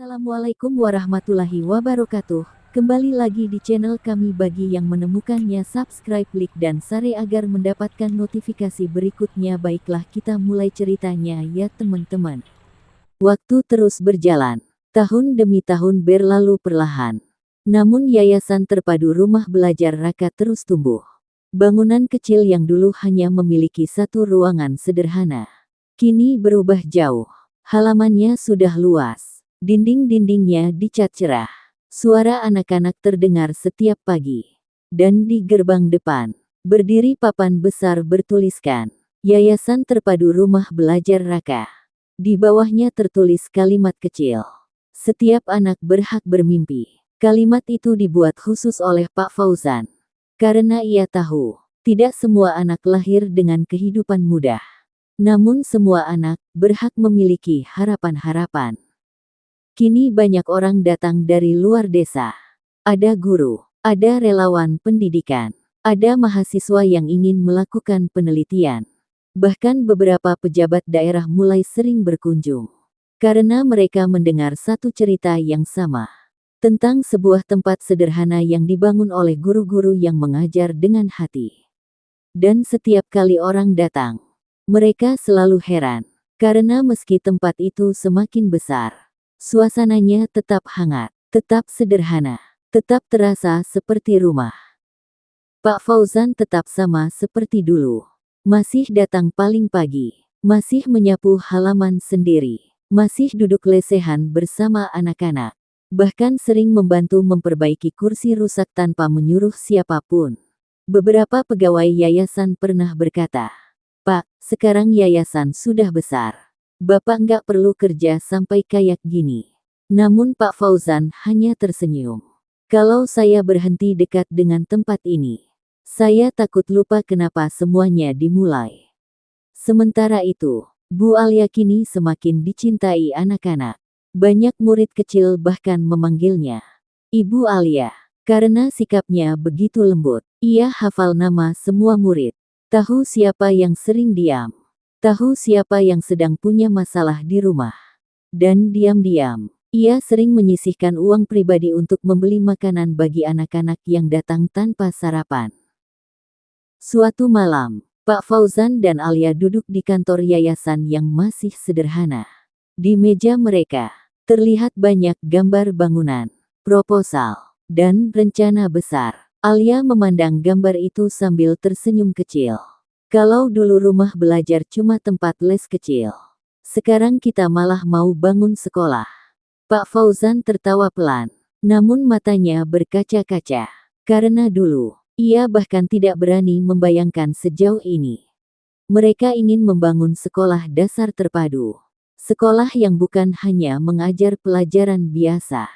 Assalamualaikum warahmatullahi wabarakatuh. Kembali lagi di channel kami. Bagi yang menemukannya, subscribe, klik dan share agar mendapatkan notifikasi berikutnya. Baiklah, kita mulai ceritanya ya teman-teman. Waktu terus berjalan. Tahun demi tahun berlalu perlahan. Namun Yayasan Terpadu Rumah Belajar Raka terus tumbuh. Bangunan kecil yang dulu hanya memiliki satu ruangan sederhana, kini berubah jauh. Halamannya sudah luas. Dinding-dindingnya dicat cerah. Suara anak-anak terdengar setiap pagi. Dan di gerbang depan, berdiri papan besar bertuliskan, Yayasan Terpadu Rumah Belajar Raka. Di bawahnya tertulis kalimat kecil, setiap anak berhak bermimpi. Kalimat itu dibuat khusus oleh Pak Fauzan. Karena ia tahu, tidak semua anak lahir dengan kehidupan mudah. Namun semua anak berhak memiliki harapan-harapan. Kini banyak orang datang dari luar desa. Ada guru, ada relawan pendidikan, ada mahasiswa yang ingin melakukan penelitian. Bahkan beberapa pejabat daerah mulai sering berkunjung. Karena mereka mendengar satu cerita yang sama. Tentang sebuah tempat sederhana yang dibangun oleh guru-guru yang mengajar dengan hati. Dan setiap kali orang datang, mereka selalu heran. Karena meski tempat itu semakin besar, suasananya tetap hangat, tetap sederhana, tetap terasa seperti rumah. Pak Fauzan tetap sama seperti dulu. Masih datang paling pagi, masih menyapu halaman sendiri, masih duduk lesehan bersama anak-anak. Bahkan sering membantu memperbaiki kursi rusak tanpa menyuruh siapapun. Beberapa pegawai yayasan pernah berkata, "Pak, sekarang yayasan sudah besar. Bapak nggak perlu kerja sampai kayak gini." Namun Pak Fauzan hanya tersenyum. "Kalau saya berhenti dekat dengan tempat ini, saya takut lupa kenapa semuanya dimulai." Sementara itu, Bu Alia kini semakin dicintai anak-anak. Banyak murid kecil bahkan memanggilnya Ibu Alia. Karena sikapnya begitu lembut, ia hafal nama semua murid. Tahu siapa yang sering diam. Tahu siapa yang sedang punya masalah di rumah. Dan diam-diam, ia sering menyisihkan uang pribadi untuk membeli makanan bagi anak-anak yang datang tanpa sarapan. Suatu malam, Pak Fauzan dan Alia duduk di kantor yayasan yang masih sederhana. Di meja mereka, terlihat banyak gambar bangunan, proposal, dan rencana besar. Alia memandang gambar itu sambil tersenyum kecil. "Kalau dulu rumah belajar cuma tempat les kecil, sekarang kita malah mau bangun sekolah." Pak Fauzan tertawa pelan, namun matanya berkaca-kaca. Karena dulu, ia bahkan tidak berani membayangkan sejauh ini. Mereka ingin membangun sekolah dasar terpadu. Sekolah yang bukan hanya mengajar pelajaran biasa,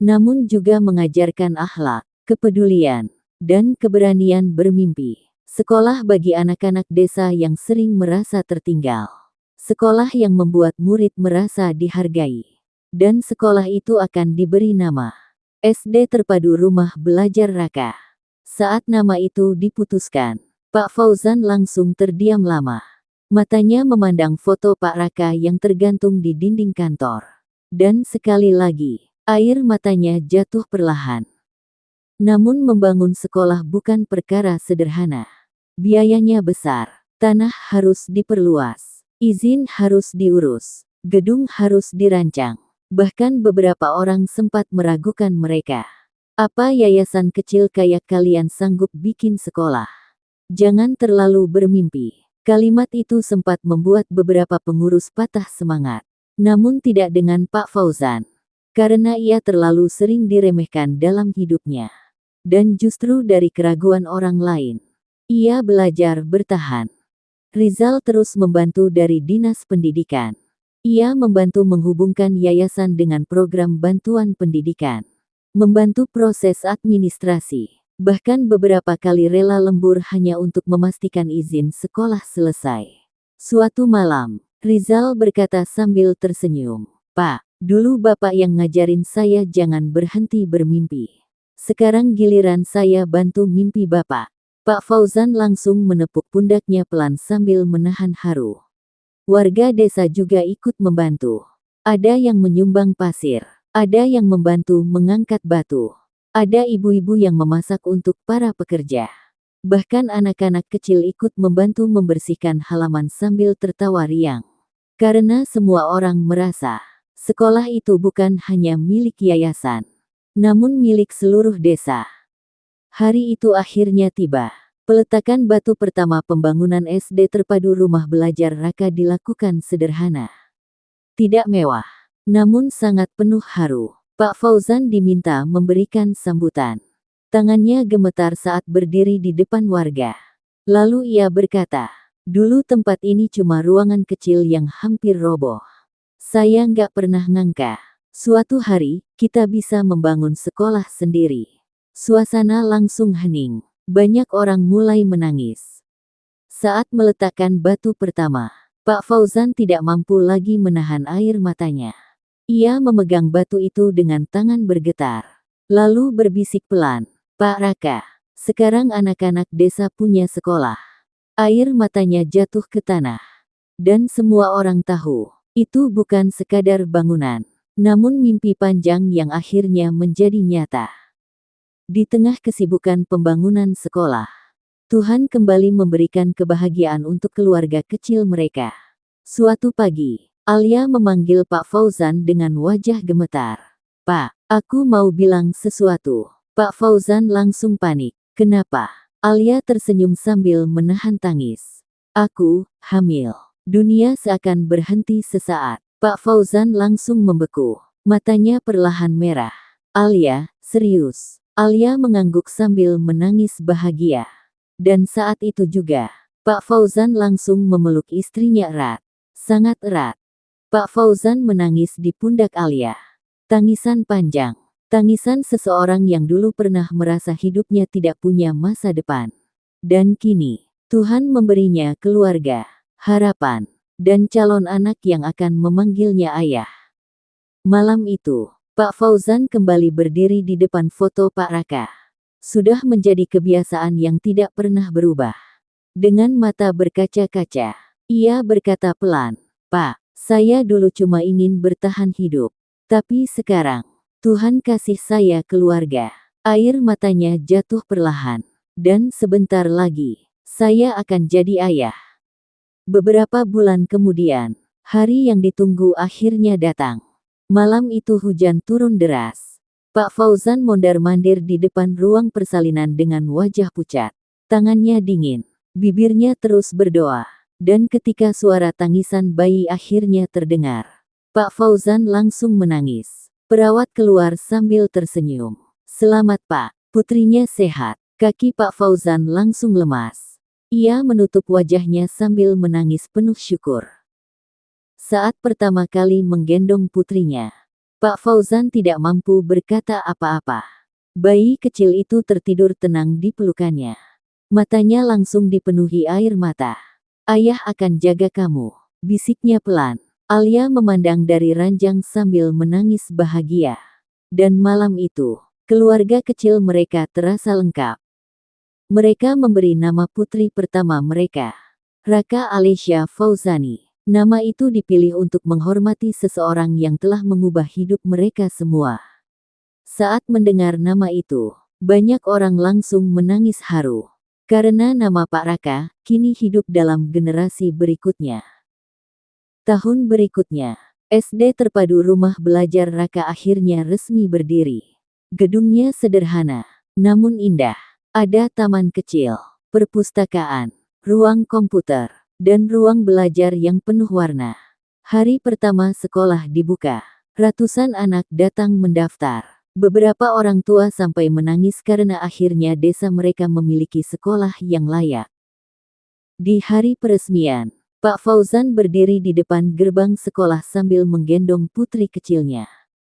namun juga mengajarkan akhlak, kepedulian, dan keberanian bermimpi. Sekolah bagi anak-anak desa yang sering merasa tertinggal. Sekolah yang membuat murid merasa dihargai. Dan sekolah itu akan diberi nama SD Terpadu Rumah Belajar Raka. Saat nama itu diputuskan, Pak Fauzan langsung terdiam lama. Matanya memandang foto Pak Raka yang tergantung di dinding kantor. Dan sekali lagi, air matanya jatuh perlahan. Namun membangun sekolah bukan perkara sederhana. Biayanya besar, tanah harus diperluas, izin harus diurus, gedung harus dirancang. Bahkan beberapa orang sempat meragukan mereka. "Apa yayasan kecil kayak kalian sanggup bikin sekolah? Jangan terlalu bermimpi." Kalimat itu sempat membuat beberapa pengurus patah semangat. Namun tidak dengan Pak Fauzan. Karena ia terlalu sering diremehkan dalam hidupnya. Dan justru dari keraguan orang lain, ia belajar bertahan. Rizal terus membantu dari Dinas Pendidikan. Ia membantu menghubungkan yayasan dengan program bantuan pendidikan. Membantu proses administrasi. Bahkan beberapa kali rela lembur hanya untuk memastikan izin sekolah selesai. Suatu malam, Rizal berkata sambil tersenyum, "Pak, dulu Bapak yang ngajarin saya jangan berhenti bermimpi. Sekarang giliran saya bantu mimpi Bapak." Pak Fauzan langsung menepuk pundaknya pelan sambil menahan haru. Warga desa juga ikut membantu. Ada yang menyumbang pasir, Ada yang membantu mengangkat batu. Ada ibu-ibu yang memasak untuk para pekerja. Bahkan anak-anak kecil ikut membantu membersihkan halaman sambil tertawa riang. Karena semua orang merasa, sekolah itu bukan hanya milik yayasan, namun milik seluruh desa. Hari itu akhirnya tiba. Peletakan batu pertama pembangunan SD terpadu rumah belajar Raka dilakukan sederhana. Tidak mewah, namun sangat penuh haru. Pak Fauzan diminta memberikan sambutan. Tangannya gemetar saat berdiri di depan warga. Lalu ia berkata, "Dulu tempat ini cuma ruangan kecil yang hampir roboh. Saya nggak pernah ngangka, suatu hari, kita bisa membangun sekolah sendiri." Suasana langsung hening. Banyak orang mulai menangis. Saat meletakkan batu pertama, Pak Fauzan tidak mampu lagi menahan air matanya. Ia memegang batu itu dengan tangan bergetar. Lalu berbisik pelan, "Pak Raka, sekarang anak-anak desa punya sekolah." Air matanya jatuh ke tanah. Dan semua orang tahu, itu bukan sekadar bangunan, namun mimpi panjang yang akhirnya menjadi nyata. Di tengah kesibukan pembangunan sekolah, Tuhan kembali memberikan kebahagiaan untuk keluarga kecil mereka. Suatu pagi, Alia memanggil Pak Fauzan dengan wajah gemetar. "Pak, aku mau bilang sesuatu." Pak Fauzan langsung panik. "Kenapa?" Alia tersenyum sambil menahan tangis. "Aku hamil." Dunia seakan berhenti sesaat. Pak Fauzan langsung membeku. Matanya perlahan merah. "Alia, serius?" Alia mengangguk sambil menangis bahagia. Dan saat itu juga, Pak Fauzan langsung memeluk istrinya erat. Sangat erat. Pak Fauzan menangis di pundak Alia. Tangisan panjang. Tangisan seseorang yang dulu pernah merasa hidupnya tidak punya masa depan. Dan kini, Tuhan memberinya keluarga, harapan, dan calon anak yang akan memanggilnya ayah. Malam itu, Pak Fauzan kembali berdiri di depan foto Pak Raka. Sudah menjadi kebiasaan yang tidak pernah berubah. Dengan mata berkaca-kaca, ia berkata pelan, "Pak, saya dulu cuma ingin bertahan hidup. Tapi sekarang, Tuhan kasih saya keluarga." Air matanya jatuh perlahan. "Dan sebentar lagi, saya akan jadi ayah." Beberapa bulan kemudian, hari yang ditunggu akhirnya datang. Malam itu hujan turun deras. Pak Fauzan mondar-mandir di depan ruang persalinan dengan wajah pucat. Tangannya dingin, bibirnya terus berdoa. Dan ketika suara tangisan bayi akhirnya terdengar, Pak Fauzan langsung menangis. Perawat keluar sambil tersenyum. "Selamat Pak, putrinya sehat." Kaki Pak Fauzan langsung lemas. Ia menutup wajahnya sambil menangis penuh syukur. Saat pertama kali menggendong putrinya, Pak Fauzan tidak mampu berkata apa-apa. Bayi kecil itu tertidur tenang di pelukannya. Matanya langsung dipenuhi air mata. "Ayah akan jaga kamu," bisiknya pelan. Alia memandang dari ranjang sambil menangis bahagia. Dan malam itu, keluarga kecil mereka terasa lengkap. Mereka memberi nama putri pertama mereka, Raka Alesya Fauzani. Nama itu dipilih untuk menghormati seseorang yang telah mengubah hidup mereka semua. Saat mendengar nama itu, banyak orang langsung menangis haru. Karena nama Pak Raka, kini hidup dalam generasi berikutnya. Tahun berikutnya, SD Terpadu Rumah Belajar Raka akhirnya resmi berdiri. Gedungnya sederhana, namun indah. Ada taman kecil, perpustakaan, ruang komputer, dan ruang belajar yang penuh warna. Hari pertama sekolah dibuka. Ratusan anak datang mendaftar. Beberapa orang tua sampai menangis karena akhirnya desa mereka memiliki sekolah yang layak. Di hari peresmian, Pak Fauzan berdiri di depan gerbang sekolah sambil menggendong putri kecilnya.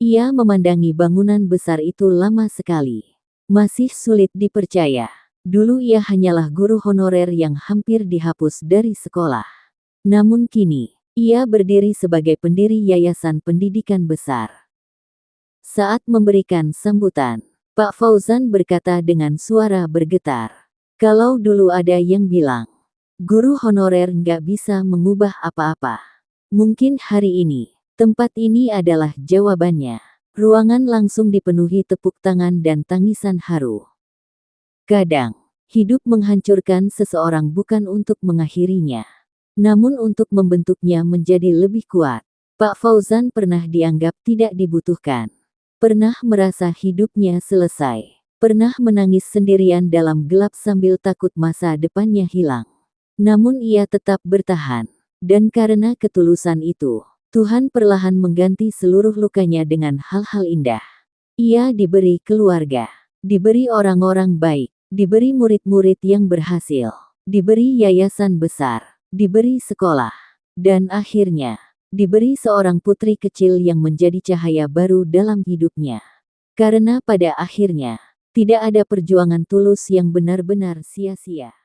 Ia memandangi bangunan besar itu lama sekali. Masih sulit dipercaya. Dulu ia hanyalah guru honorer yang hampir dihapus dari sekolah. Namun kini, ia berdiri sebagai pendiri yayasan pendidikan besar. Saat memberikan sambutan, Pak Fauzan berkata dengan suara bergetar, "Kalau dulu ada yang bilang, guru honorer nggak bisa mengubah apa-apa. Mungkin hari ini, tempat ini adalah jawabannya." Ruangan langsung dipenuhi tepuk tangan dan tangisan haru. Kadang, hidup menghancurkan seseorang bukan untuk mengakhirinya, namun untuk membentuknya menjadi lebih kuat. Pak Fauzan pernah dianggap tidak dibutuhkan. Pernah merasa hidupnya selesai. Pernah menangis sendirian dalam gelap sambil takut masa depannya hilang. Namun ia tetap bertahan. Dan karena ketulusan itu, Tuhan perlahan mengganti seluruh lukanya dengan hal-hal indah. Ia diberi keluarga, diberi orang-orang baik, diberi murid-murid yang berhasil, diberi yayasan besar, diberi sekolah, dan akhirnya, diberi seorang putri kecil yang menjadi cahaya baru dalam hidupnya. Karena pada akhirnya, tidak ada perjuangan tulus yang benar-benar sia-sia.